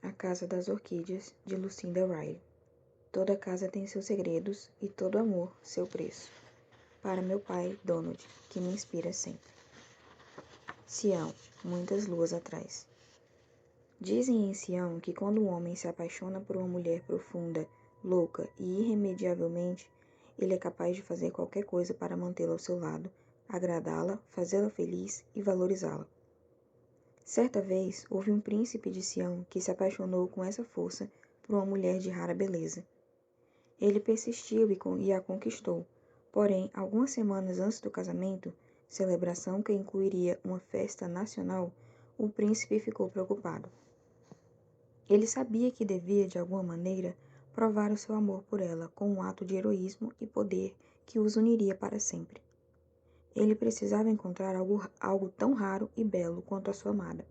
A Casa das Orquídeas, de Lucinda Riley. Toda casa tem seus segredos e todo amor seu preço. Para meu pai, Donald, que me inspira sempre. Sião, muitas luas atrás. Dizem em Sião que quando o homem se apaixona por uma mulher profunda, louca e irremediavelmente, ele é capaz de fazer qualquer coisa para mantê-la ao seu lado, agradá-la, fazê-la feliz e valorizá-la. Certa vez, houve um príncipe de Sião que se apaixonou com essa força por uma mulher de rara beleza. Ele persistiu e a conquistou, porém, algumas semanas antes do casamento, celebração que incluiria uma festa nacional, o príncipe ficou preocupado. Ele sabia que devia, de alguma maneira, provar o seu amor por ela com um ato de heroísmo e poder que os uniria para sempre. Ele precisava encontrar algo tão raro e belo quanto a sua amada.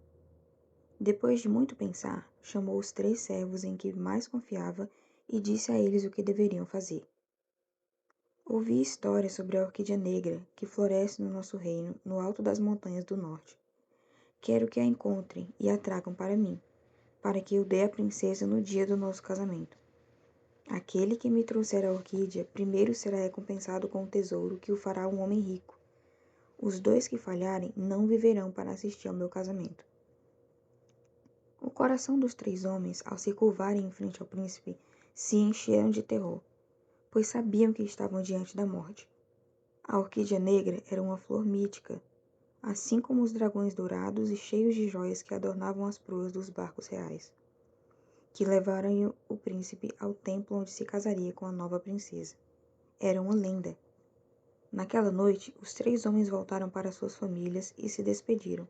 Depois de muito pensar, chamou os 3 servos em que mais confiava e disse a eles o que deveriam fazer. Ouvi histórias sobre a orquídea negra que floresce no nosso reino, no alto das montanhas do norte. Quero que a encontrem e a tragam para mim, para que eu dê à princesa no dia do nosso casamento. Aquele que me trouxer a orquídea primeiro será recompensado com um tesouro que o fará um homem rico. Os 2 que falharem não viverão para assistir ao meu casamento. O coração dos 3 homens, ao se curvarem em frente ao príncipe, se encheram de terror, pois sabiam que estavam diante da morte. A orquídea negra era uma flor mítica, assim como os dragões dourados e cheios de joias que adornavam as proas dos barcos reais, que levaram o príncipe ao templo onde se casaria com a nova princesa. Era uma lenda. Naquela noite, os 3 homens voltaram para suas famílias e se despediram.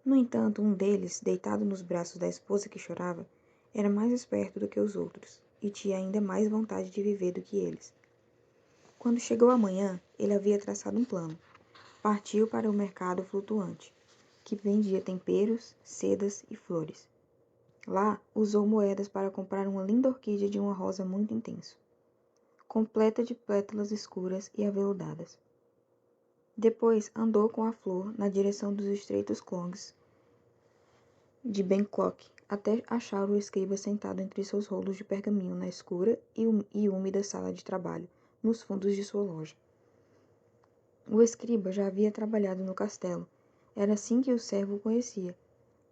No entanto, um deles, deitado nos braços da esposa que chorava, era mais esperto do que os outros, e tinha ainda mais vontade de viver do que eles. Quando chegou a manhã, ele havia traçado um plano. Partiu para o mercado flutuante, que vendia temperos, sedas e flores. Lá, usou moedas para comprar uma linda orquídea de uma rosa muito intensa, completa de pétalas escuras e aveludadas. Depois, andou com a flor na direção dos estreitos clongs de Bangkok, até achar o escriba sentado entre seus rolos de pergaminho na escura e úmida sala de trabalho, nos fundos de sua loja. O escriba já havia trabalhado no castelo, era assim que o servo o conhecia,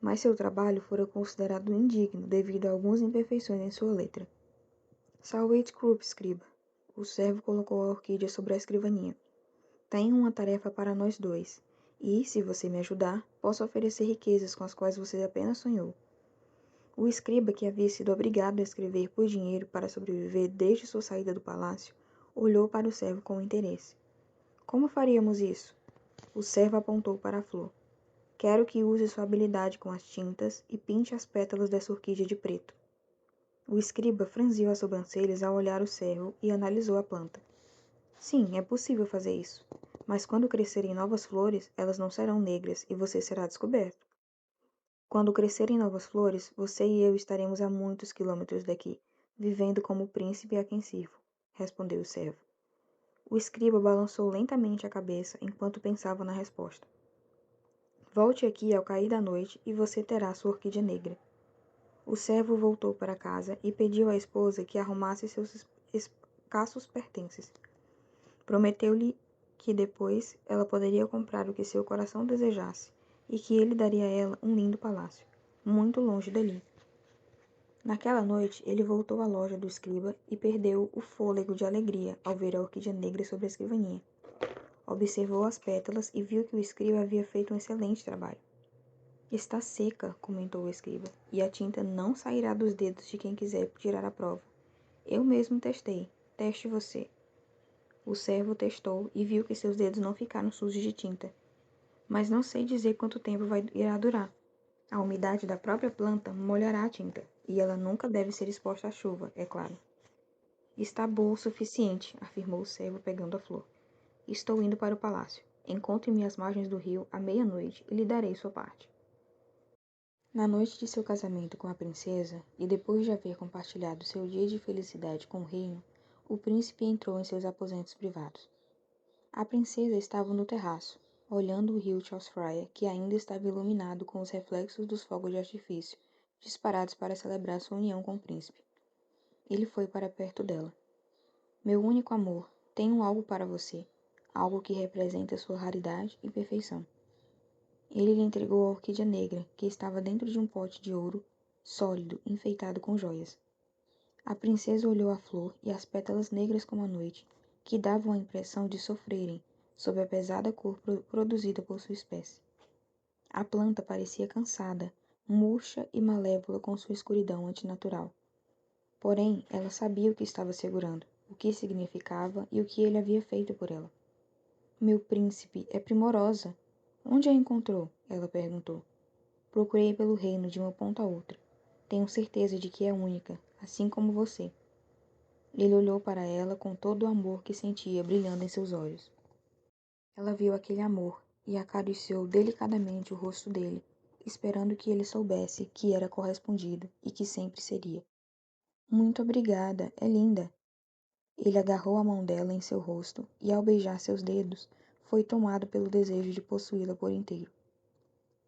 mas seu trabalho fora considerado indigno devido a algumas imperfeições em sua letra. Salvate Krupp, escriba. O servo colocou a orquídea sobre a escrivaninha. Tenho uma tarefa para nós 2, e, se você me ajudar, posso oferecer riquezas com as quais você apenas sonhou. O escriba, que havia sido obrigado a escrever por dinheiro para sobreviver desde sua saída do palácio, olhou para o servo com interesse. Como faríamos isso? O servo apontou para a flor. Quero que use sua habilidade com as tintas e pinte as pétalas dessa orquídea de preto. O escriba franziu as sobrancelhas ao olhar o servo e analisou a planta. Sim, é possível fazer isso. Mas quando crescerem novas flores, elas não serão negras e você será descoberto. Quando crescerem novas flores, você e eu estaremos a muitos quilômetros daqui, vivendo como o príncipe a quem sirvo, respondeu o servo. O escriba balançou lentamente a cabeça enquanto pensava na resposta. Volte aqui ao cair da noite e você terá sua orquídea negra. O servo voltou para casa e pediu à esposa que arrumasse seus escassos pertences. Prometeu-lhe que depois ela poderia comprar o que seu coração desejasse e que ele daria a ela um lindo palácio, muito longe dali. Naquela noite, ele voltou à loja do escriba e perdeu o fôlego de alegria ao ver a orquídea negra sobre a escrivaninha. Observou as pétalas e viu que o escriba havia feito um excelente trabalho. Está seca, comentou o escriba, e a tinta não sairá dos dedos de quem quiser tirar a prova. Eu mesmo testei. Teste você. O servo testou e viu que seus dedos não ficaram sujos de tinta. Mas não sei dizer quanto tempo irá durar. A umidade da própria planta molhará a tinta, e ela nunca deve ser exposta à chuva, é claro. Está boa o suficiente, afirmou o servo pegando a flor. Estou indo para o palácio. Encontre-me às margens do rio à meia-noite e lhe darei sua parte. Na noite de seu casamento com a princesa, e depois de haver compartilhado seu dia de felicidade com o reino, o príncipe entrou em seus aposentos privados. A princesa estava no terraço, olhando o rio Charles Fryer, que ainda estava iluminado com os reflexos dos fogos de artifício, disparados para celebrar sua união com o príncipe. Ele foi para perto dela. Meu único amor, tenho algo para você, algo que representa sua raridade e perfeição. Ele lhe entregou a orquídea negra, que estava dentro de um pote de ouro, sólido, enfeitado com joias. A princesa olhou a flor e as pétalas negras como a noite, que davam a impressão de sofrerem sob a pesada cor produzida por sua espécie. A planta parecia cansada, murcha e malévola com sua escuridão antinatural. Porém, ela sabia o que estava segurando, o que significava e o que ele havia feito por ela. Meu príncipe, é primorosa. Onde a encontrou? Ela perguntou. Procurei pelo reino de uma ponta a outra. Tenho certeza de que é única, assim como você. Ele olhou para ela com todo o amor que sentia brilhando em seus olhos. Ela viu aquele amor e acariciou delicadamente o rosto dele, esperando que ele soubesse que era correspondido e que sempre seria. Muito obrigada, é linda. Ele agarrou a mão dela em seu rosto e, ao beijar seus dedos, foi tomado pelo desejo de possuí-la por inteiro.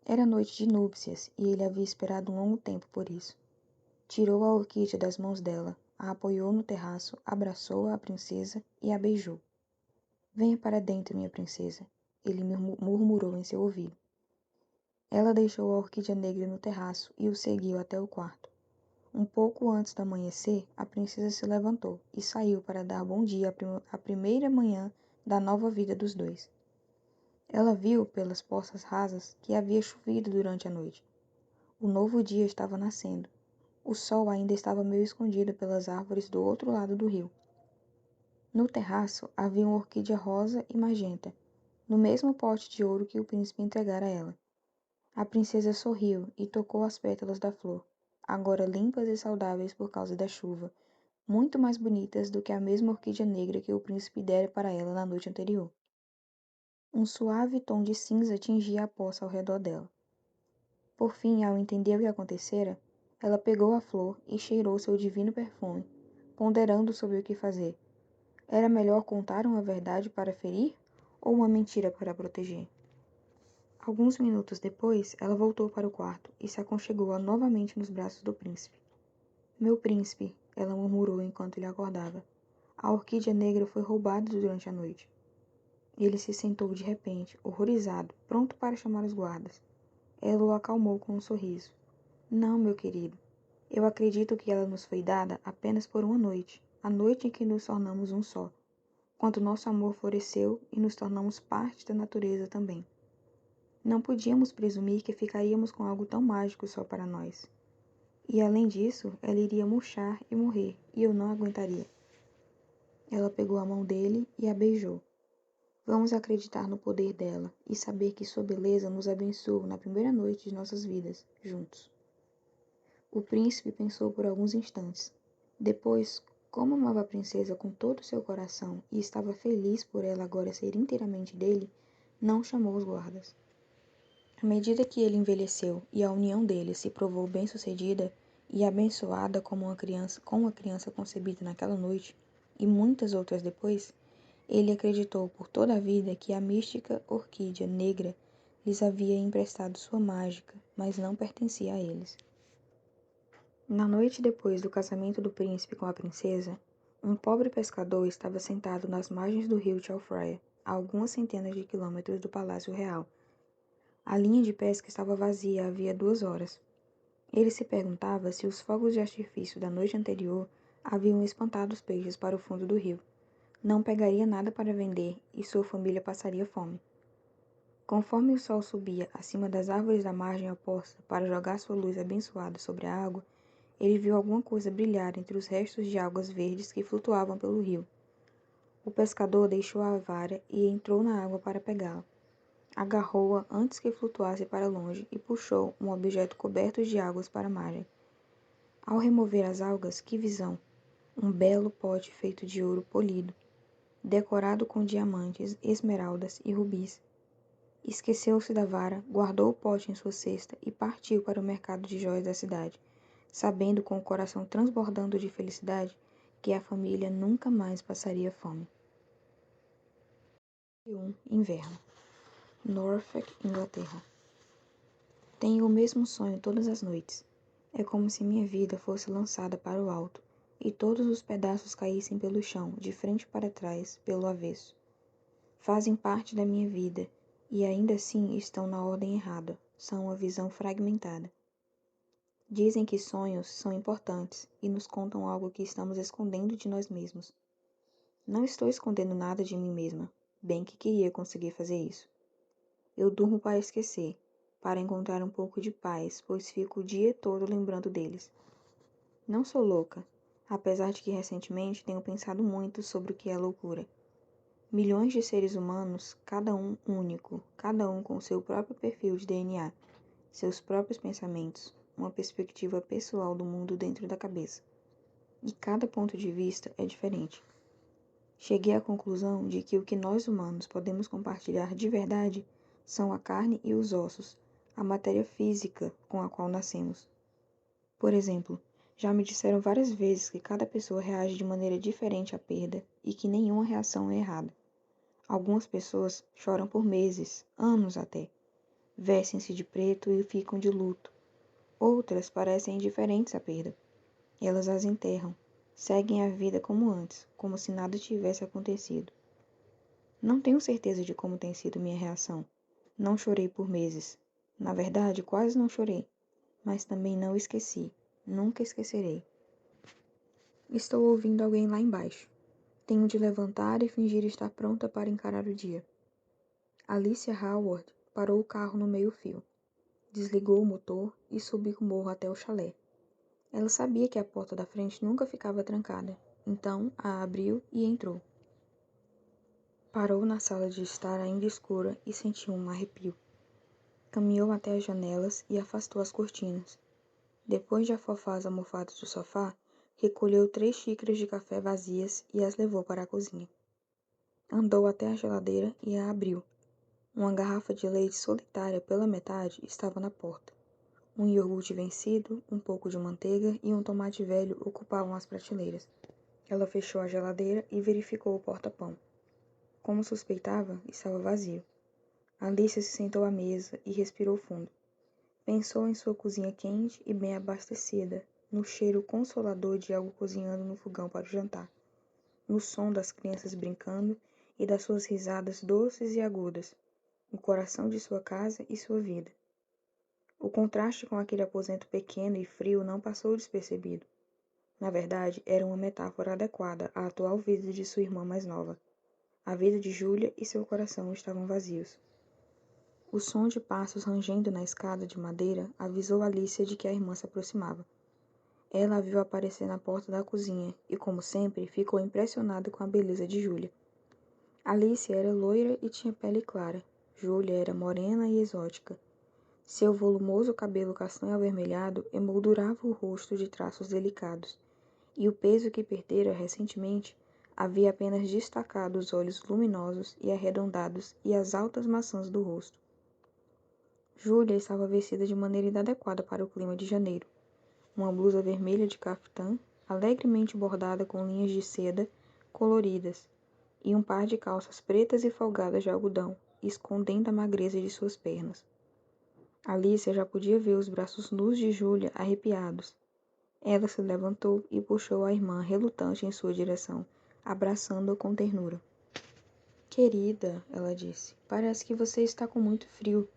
Era noite de núpcias e ele havia esperado um longo tempo por isso. Tirou a orquídea das mãos dela, a apoiou no terraço, abraçou a princesa e a beijou. Venha para dentro, minha princesa, ele murmurou em seu ouvido. Ela deixou a orquídea negra no terraço e o seguiu até o quarto. Um pouco antes do amanhecer, a princesa se levantou e saiu para dar bom dia à primeira manhã da nova vida dos dois. Ela viu, pelas poças rasas, que havia chovido durante a noite. O novo dia estava nascendo. O sol ainda estava meio escondido pelas árvores do outro lado do rio. No terraço havia uma orquídea rosa e magenta, no mesmo pote de ouro que o príncipe entregara a ela. A princesa sorriu e tocou as pétalas da flor, agora limpas e saudáveis por causa da chuva, muito mais bonitas do que a mesma orquídea negra que o príncipe dera para ela na noite anterior. Um suave tom de cinza tingia a poça ao redor dela. Por fim, ao entender o que acontecera, ela pegou a flor e cheirou seu divino perfume, ponderando sobre o que fazer. Era melhor contar uma verdade para ferir ou uma mentira para proteger? Alguns minutos depois, ela voltou para o quarto e se aconchegou novamente nos braços do príncipe. Meu príncipe, ela murmurou enquanto ele acordava. A orquídea negra foi roubada durante a noite. Ele se sentou de repente, horrorizado, pronto para chamar os guardas. Ela o acalmou com um sorriso. Não, meu querido. Eu acredito que ela nos foi dada apenas por uma noite, a noite em que nos tornamos um só, quando nosso amor floresceu e nos tornamos parte da natureza também. Não podíamos presumir que ficaríamos com algo tão mágico só para nós. E além disso, ela iria murchar e morrer, e eu não aguentaria. Ela pegou a mão dele e a beijou. Vamos acreditar no poder dela e saber que sua beleza nos abençoou na primeira noite de nossas vidas, juntos. O príncipe pensou por alguns instantes. Depois, como amava a princesa com todo o seu coração e estava feliz por ela agora ser inteiramente dele, não chamou os guardas. À medida que ele envelheceu e a união deles se provou bem-sucedida e abençoada como uma criança concebida naquela noite, e muitas outras depois, ele acreditou por toda a vida que a mística orquídea negra lhes havia emprestado sua mágica, mas não pertencia a eles. Na noite depois do casamento do príncipe com a princesa, um pobre pescador estava sentado nas margens do rio Chalfraya, a algumas centenas de quilômetros do Palácio Real. A linha de pesca estava vazia havia 2 horas. Ele se perguntava se os fogos de artifício da noite anterior haviam espantado os peixes para o fundo do rio. Não pegaria nada para vender e sua família passaria fome. Conforme o sol subia acima das árvores da margem oposta para jogar sua luz abençoada sobre a água, ele viu alguma coisa brilhar entre os restos de algas verdes que flutuavam pelo rio. O pescador deixou a vara e entrou na água para pegá-la. Agarrou-a antes que flutuasse para longe e puxou um objeto coberto de águas para a margem. Ao remover as algas, que visão! Um belo pote feito de ouro polido, decorado com diamantes, esmeraldas e rubis. Esqueceu-se da vara, guardou o pote em sua cesta e partiu para o mercado de joias da cidade, sabendo com o coração transbordando de felicidade que a família nunca mais passaria fome. 1. Inverno. Norfolk, Inglaterra. Tenho o mesmo sonho todas as noites. É como se minha vida fosse lançada para o alto e todos os pedaços caíssem pelo chão, de frente para trás, pelo avesso. Fazem parte da minha vida e ainda assim estão na ordem errada, são uma visão fragmentada. Dizem que sonhos são importantes e nos contam algo que estamos escondendo de nós mesmos. Não estou escondendo nada de mim mesma, bem que queria conseguir fazer isso. Eu durmo para esquecer, para encontrar um pouco de paz, pois fico o dia todo lembrando deles. Não sou louca, apesar de que recentemente tenho pensado muito sobre o que é loucura. Milhões de seres humanos, cada um único, cada um com seu próprio perfil de DNA, seus próprios pensamentos, uma perspectiva pessoal do mundo dentro da cabeça. E cada ponto de vista é diferente. Cheguei à conclusão de que o que nós humanos podemos compartilhar de verdade são a carne e os ossos, a matéria física com a qual nascemos. Por exemplo, já me disseram várias vezes que cada pessoa reage de maneira diferente à perda e que nenhuma reação é errada. Algumas pessoas choram por meses, anos até. Vestem-se de preto e ficam de luto. Outras parecem indiferentes à perda. Elas as enterram, seguem a vida como antes, como se nada tivesse acontecido. Não tenho certeza de como tem sido minha reação. Não chorei por meses. Na verdade, quase não chorei. Mas também não esqueci. Nunca esquecerei. Estou ouvindo alguém lá embaixo. Tenho de levantar e fingir estar pronta para encarar o dia. Alicia Howard parou o carro no meio-fio. Desligou o motor e subiu o morro até o chalé. Ela sabia que a porta da frente nunca ficava trancada, então a abriu e entrou. Parou na sala de estar ainda escura e sentiu um arrepio. Caminhou até as janelas e afastou as cortinas. Depois de afofar as almofadas do sofá, recolheu 3 xícaras de café vazias e as levou para a cozinha. Andou até a geladeira e a abriu. Uma garrafa de leite solitária pela metade estava na porta. Um iogurte vencido, um pouco de manteiga e um tomate velho ocupavam as prateleiras. Ela fechou a geladeira e verificou o porta-pão. Como suspeitava, estava vazio. Alicia se sentou à mesa e respirou fundo. Pensou em sua cozinha quente e bem abastecida, no cheiro consolador de algo cozinhando no fogão para o jantar, no som das crianças brincando e das suas risadas doces e agudas, o coração de sua casa e sua vida. O contraste com aquele aposento pequeno e frio não passou despercebido. Na verdade, era uma metáfora adequada à atual vida de sua irmã mais nova. A vida de Júlia e seu coração estavam vazios. O som de passos rangendo na escada de madeira avisou Alicia de que a irmã se aproximava. Ela a viu aparecer na porta da cozinha e, como sempre, ficou impressionada com a beleza de Júlia. Alicia era loira e tinha pele clara. Júlia era morena e exótica. Seu volumoso cabelo castanho avermelhado emoldurava o rosto de traços delicados, e o peso que perdera recentemente havia apenas destacado os olhos luminosos e arredondados e as altas maçãs do rosto. Júlia estava vestida de maneira inadequada para o clima de janeiro. Uma blusa vermelha de caftã, alegremente bordada com linhas de seda coloridas, e um par de calças pretas e folgadas de algodão, escondendo a magreza de suas pernas. Alicia já podia ver os braços nus de Júlia arrepiados. Ela se levantou e puxou a irmã relutante em sua direção, abraçando-a com ternura. Querida, ela disse, parece que você está com muito frio.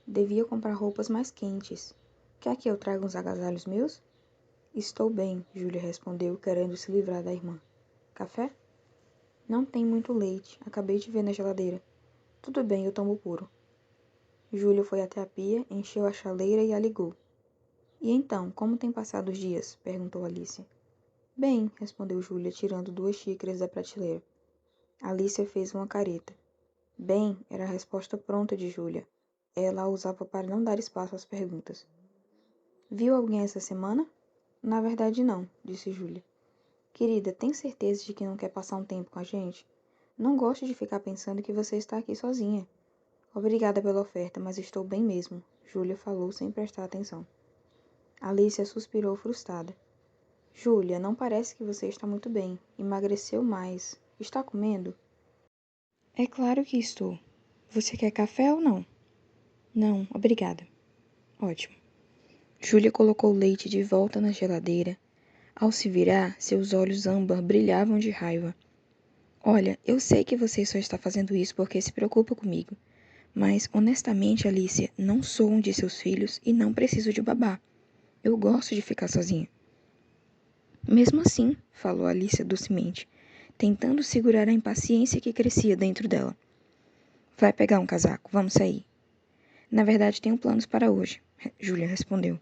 Devia comprar roupas mais quentes. Quer que eu traga uns agasalhos meus? Estou bem, Júlia respondeu, querendo se livrar da irmã. Café? Não tem muito leite, acabei de ver na geladeira. Tudo bem, eu tomo puro. Júlia foi até a pia, encheu a chaleira e a ligou. E então, como tem passado os dias? Perguntou Alicia. Bem, respondeu Júlia, tirando 2 xícaras da prateleira. Alicia fez uma careta. Bem, era a resposta pronta de Júlia. Ela a usava para não dar espaço às perguntas. Viu alguém essa semana? Na verdade não, disse Júlia. Querida, tem certeza de que não quer passar um tempo com a gente? Não gosto de ficar pensando que você está aqui sozinha. Obrigada pela oferta, mas estou bem mesmo, Júlia falou sem prestar atenção. Alicia suspirou frustrada. Júlia, não parece que você está muito bem. Emagreceu mais. Está comendo? É claro que estou. Você quer café ou não? Não, obrigada. Ótimo. Júlia colocou o leite de volta na geladeira. Ao se virar, seus olhos âmbar brilhavam de raiva. Olha, eu sei que você só está fazendo isso porque se preocupa comigo. Mas, honestamente, Alicia, não sou um de seus filhos e não preciso de babá. Eu gosto de ficar sozinha. Mesmo assim, falou Alicia docemente, tentando segurar a impaciência que crescia dentro dela. Vai pegar um casaco, vamos sair. Na verdade, tenho planos para hoje, Júlia respondeu.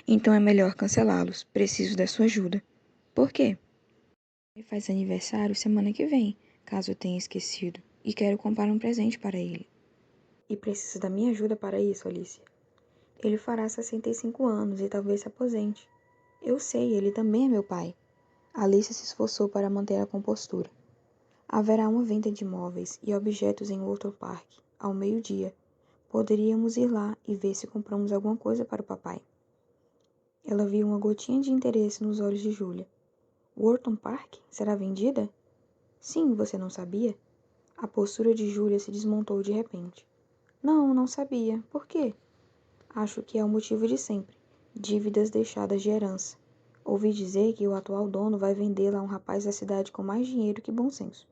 Então é melhor cancelá-los. Preciso da sua ajuda. Por quê? Ele faz aniversário semana que vem, caso eu tenha esquecido, e quero comprar um presente para ele. E precisa da minha ajuda para isso, Alicia. Ele fará 65 anos e talvez se aposente. Eu sei, ele também é meu pai. Alicia se esforçou para manter a compostura. Haverá uma venda de móveis e objetos em Walton Park, ao meio-dia. Poderíamos ir lá e ver se compramos alguma coisa para o papai. Ela viu uma gotinha de interesse nos olhos de Júlia. Walton Park será vendida? Sim, você não sabia? A postura de Júlia se desmontou de repente. Não, não sabia. Por quê? Acho que é o motivo de sempre. Dívidas deixadas de herança. Ouvi dizer que o atual dono vai vendê-la a um rapaz da cidade com mais dinheiro que bom senso.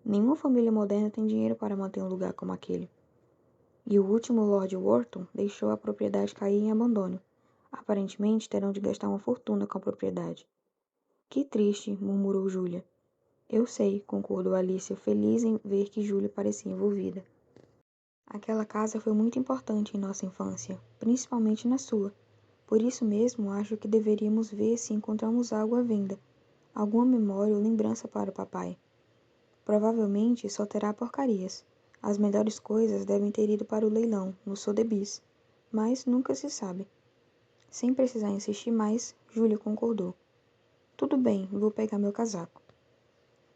Nenhuma família moderna tem dinheiro para manter um lugar como aquele. E o último Lord Wharton deixou a propriedade cair em abandono. Aparentemente terão de gastar uma fortuna com a propriedade. Que triste, murmurou Júlia. Eu sei, concordou Alicia, feliz em ver que Júlia parecia envolvida. Aquela casa foi muito importante em nossa infância, principalmente na sua. Por isso mesmo, acho que deveríamos ver se encontramos algo à venda, alguma memória ou lembrança para o papai. Provavelmente só terá porcarias. As melhores coisas devem ter ido para o leilão, no Sotheby's, mas nunca se sabe. Sem precisar insistir mais, Júlia concordou. Tudo bem, vou pegar meu casaco.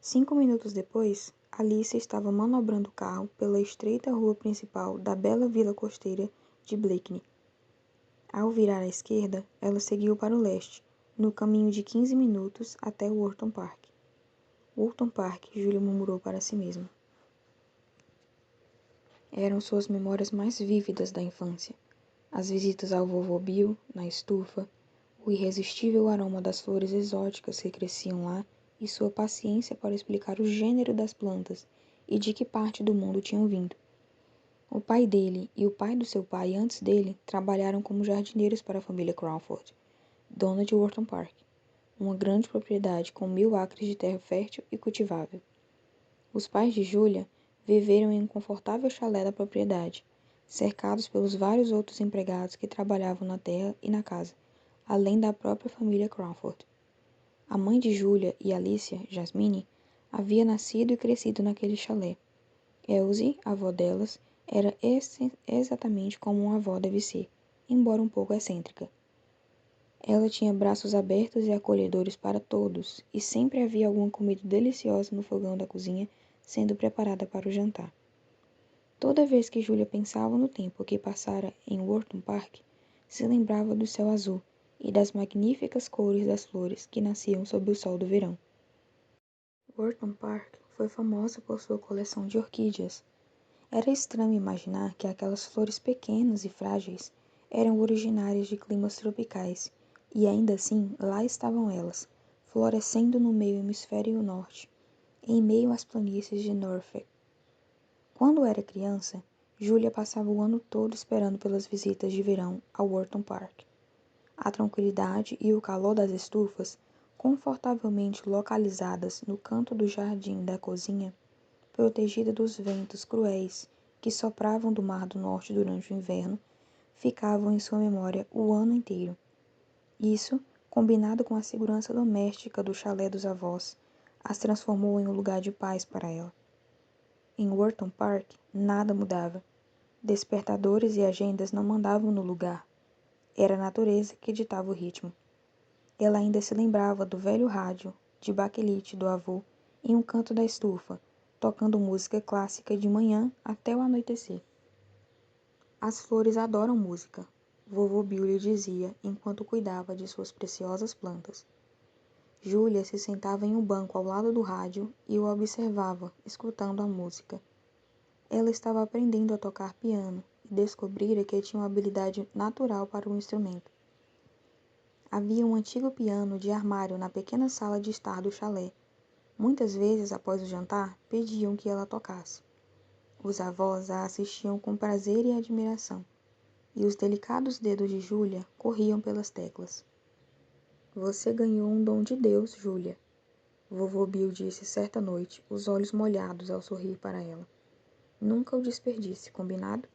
5 minutos depois, Alice estava manobrando o carro pela estreita rua principal da bela vila costeira de Blakeney. Ao virar à esquerda, ela seguiu para o leste, no caminho de 15 minutos até Walton Park. Walton Park, Júlia murmurou para si mesma. Eram suas memórias mais vívidas da infância. As visitas ao vovô Bill, na estufa, o irresistível aroma das flores exóticas que cresciam lá e sua paciência para explicar o gênero das plantas e de que parte do mundo tinham vindo. O pai dele e o pai do seu pai antes dele trabalharam como jardineiros para a família Crawford, dona de Walton Park, uma grande propriedade com 1000 acres de terra fértil e cultivável. Os pais de Julia viveram em um confortável chalé da propriedade, cercados pelos vários outros empregados que trabalhavam na terra e na casa, além da própria família Crawford. A mãe de Julia e Alicia, Jasmine, havia nascido e crescido naquele chalé. Elsie, a avó delas, era exatamente como uma avó deve ser, embora um pouco excêntrica. Ela tinha braços abertos e acolhedores para todos, e sempre havia alguma comida deliciosa no fogão da cozinha sendo preparada para o jantar. Toda vez que Julia pensava no tempo que passara em Walton Park, se lembrava do céu azul e das magníficas cores das flores que nasciam sob o sol do verão. Walton Park foi famosa por sua coleção de orquídeas. Era estranho imaginar que aquelas flores pequenas e frágeis eram originárias de climas tropicais, e ainda assim lá estavam elas, florescendo no meio hemisfério norte, em meio às planícies de Norfolk. Quando era criança, Julia passava o ano todo esperando pelas visitas de verão ao Walton Park. A tranquilidade e o calor das estufas, confortavelmente localizadas no canto do jardim da cozinha, protegida dos ventos cruéis que sopravam do Mar do Norte durante o inverno, ficavam em sua memória o ano inteiro. Isso, combinado com a segurança doméstica do chalé dos avós, as transformou em um lugar de paz para ela. Em Walton Park, nada mudava. Despertadores e agendas não mandavam no lugar. Era a natureza que ditava o ritmo. Ela ainda se lembrava do velho rádio, de baquelite do avô, em um canto da estufa, tocando música clássica de manhã até o anoitecer. As flores adoram música, vovô Bill lhe dizia enquanto cuidava de suas preciosas plantas. Julia se sentava em um banco ao lado do rádio e o observava, escutando a música. Ela estava aprendendo a tocar piano e descobrira que tinha uma habilidade natural para o instrumento. Havia um antigo piano de armário na pequena sala de estar do chalé. Muitas vezes, após o jantar, pediam que ela tocasse. Os avós a assistiam com prazer e admiração, e os delicados dedos de Júlia corriam pelas teclas. Você ganhou um dom de Deus, Júlia, vovô Bill disse certa noite, os olhos molhados ao sorrir para ela. Nunca o desperdice, combinado?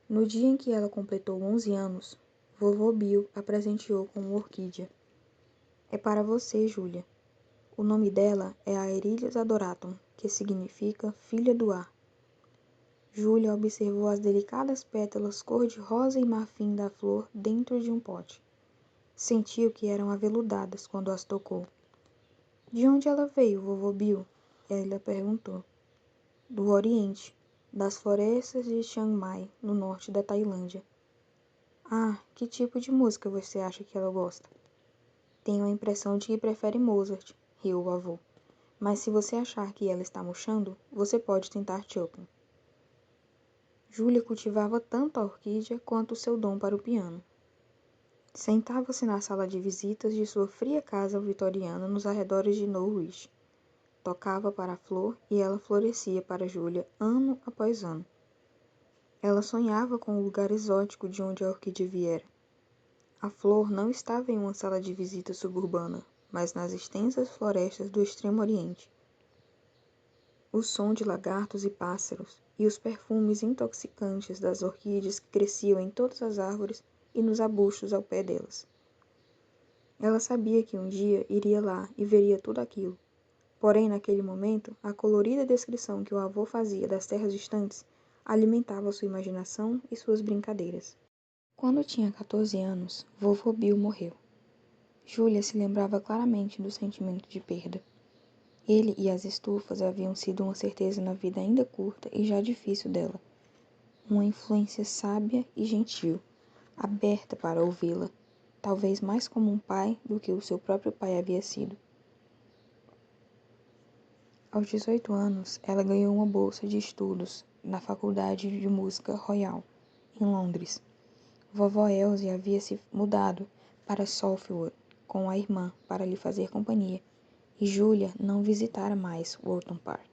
No dia em que ela completou 11 anos, vovô Bill a presenteou com uma orquídea. É para você, Júlia. O nome dela é Aerilis adoratum, que significa filha do ar. Júlia observou as delicadas pétalas cor-de-rosa e marfim da flor dentro de um pote. Sentiu que eram aveludadas quando as tocou. De onde ela veio, vovô Bill? Ela perguntou. Do Oriente, das florestas de Chiang Mai, no norte da Tailândia. Ah, que tipo de música você acha que ela gosta? Tenho a impressão de que prefere Mozart, riu o avô. Mas se você achar que ela está murchando, você pode tentar Chopin. Júlia cultivava tanto a orquídea quanto o seu dom para o piano. Sentava-se na sala de visitas de sua fria casa vitoriana nos arredores de Norwich. Tocava para a flor e ela florescia para Júlia ano após ano. Ela sonhava com o lugar exótico de onde a orquídea viera. A flor não estava em uma sala de visita suburbana, mas nas extensas florestas do Extremo Oriente. O som de lagartos e pássaros e os perfumes intoxicantes das orquídeas que cresciam em todas as árvores e nos arbustos ao pé delas. Ela sabia que um dia iria lá e veria tudo aquilo. Porém, naquele momento, a colorida descrição que o avô fazia das terras distantes alimentava sua imaginação e suas brincadeiras. Quando tinha 14 anos, vovô Bill morreu. Júlia se lembrava claramente do sentimento de perda. Ele e as estufas haviam sido uma certeza na vida ainda curta e já difícil dela. Uma influência sábia e gentil, aberta para ouvi-la, talvez mais como um pai do que o seu próprio pai havia sido. Aos 18 anos, ela ganhou uma bolsa de estudos na Faculdade de Música Royal, em Londres. Vovó Elsie havia se mudado para Salford com a irmã para lhe fazer companhia, e Julia não visitara mais Wharton Park.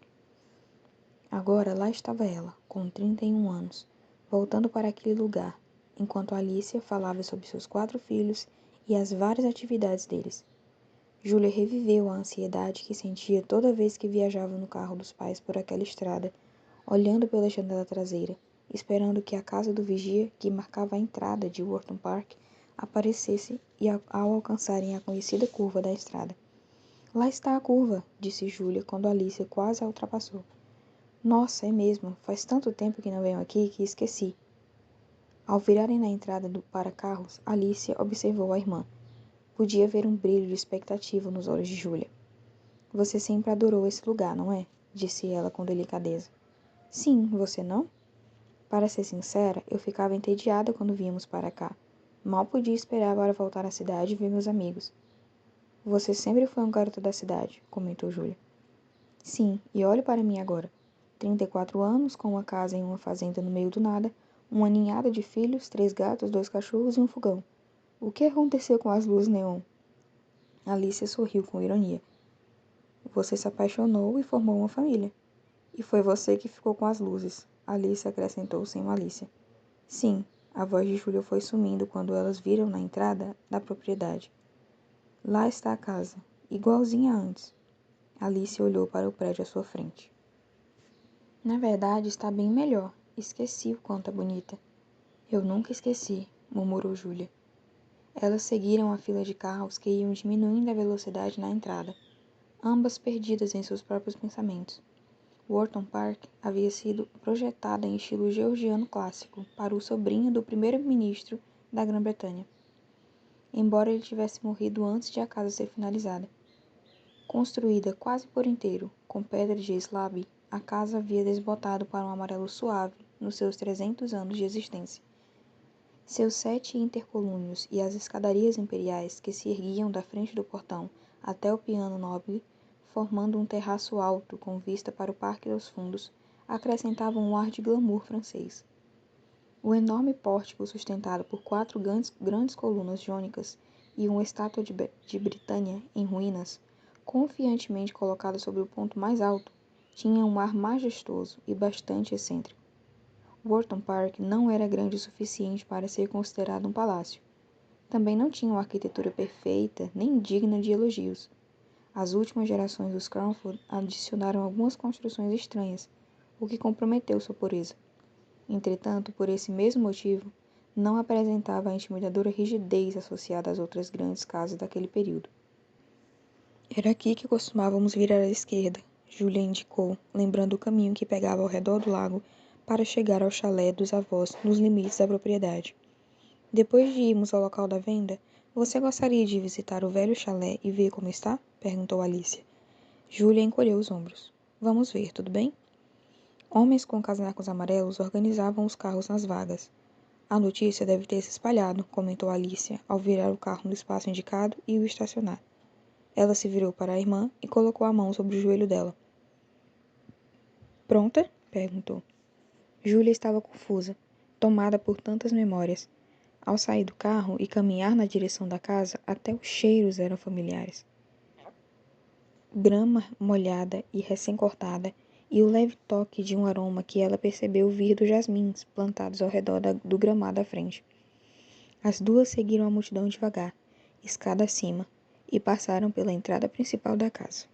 Agora lá estava ela, com 31 anos, voltando para aquele lugar, enquanto Alicia falava sobre seus 4 filhos e as várias atividades deles. Júlia reviveu a ansiedade que sentia toda vez que viajava no carro dos pais por aquela estrada, olhando pela janela traseira, esperando que a casa do vigia, que marcava a entrada de Wharton Park, aparecesse e ao alcançarem a conhecida curva da estrada. Lá está a curva, disse Júlia quando Alicia quase a ultrapassou. Nossa, é mesmo, faz tanto tempo que não venho aqui que esqueci. Ao virarem na entrada do para-carros, Alicia observou a irmã. Podia ver um brilho de expectativa nos olhos de Júlia. Você sempre adorou esse lugar, não é? Disse ela com delicadeza. Sim, você não? Para ser sincera, eu ficava entediada quando víamos para cá. Mal podia esperar para voltar à cidade e ver meus amigos. Você sempre foi um garoto da cidade, comentou Júlia. Sim, e olhe para mim agora. 34 anos, com uma casa em uma fazenda no meio do nada, uma ninhada de filhos, 3 gatos, 2 cachorros e um fogão. O que aconteceu com as luzes neon? Alicia sorriu com ironia. Você se apaixonou e formou uma família. E foi você que ficou com as luzes, Alice acrescentou sem malícia. Sim, a voz de Júlia foi sumindo quando elas viram na entrada da propriedade. Lá está a casa, igualzinha a antes. Alice olhou para o prédio à sua frente. Na verdade, está bem melhor. Esqueci o quanto é bonita. Eu nunca esqueci, murmurou Júlia. Elas seguiram a fila de carros que iam diminuindo a velocidade na entrada, ambas perdidas em seus próprios pensamentos. Wharton Park havia sido projetada em estilo georgiano clássico para o sobrinho do primeiro-ministro da Grã-Bretanha, embora ele tivesse morrido antes de a casa ser finalizada. Construída quase por inteiro com pedra de eslabe, a casa havia desbotado para um amarelo suave nos seus 300 anos de existência. Seus 7 intercolúnios e as escadarias imperiais que se erguiam da frente do portão até o piano nobre, formando um terraço alto com vista para o Parque dos Fundos, acrescentavam um ar de glamour francês. O enorme pórtico sustentado por 4 grandes colunas jônicas e uma estátua de Britânia em ruínas, confiantemente colocada sobre o ponto mais alto, tinha um ar majestoso e bastante excêntrico. Wharton Park não era grande o suficiente para ser considerado um palácio. Também não tinha uma arquitetura perfeita nem digna de elogios. As últimas gerações dos Cromford adicionaram algumas construções estranhas, o que comprometeu sua pureza. Entretanto, por esse mesmo motivo, não apresentava a intimidadora rigidez associada às outras grandes casas daquele período. Era aqui que costumávamos virar à esquerda, Julia indicou, lembrando o caminho que pegava ao redor do lago para chegar ao chalé dos avós nos limites da propriedade. Depois de irmos ao local da venda, você gostaria de visitar o velho chalé e ver como está? Perguntou Alicia. Julia encolheu os ombros. Vamos ver, tudo bem? Homens com casacos amarelos organizavam os carros nas vagas. A notícia deve ter se espalhado, comentou Alicia, ao virar o carro no espaço indicado e o estacionar. Ela se virou para a irmã e colocou a mão sobre o joelho dela. Pronta? Perguntou. Júlia estava confusa, tomada por tantas memórias. Ao sair do carro e caminhar na direção da casa, até os cheiros eram familiares. Grama molhada e recém-cortada, e o leve toque de um aroma que ela percebeu vir dos jasmins plantados ao redor do gramado à frente. As duas seguiram a multidão devagar, escada acima, e passaram pela entrada principal da casa.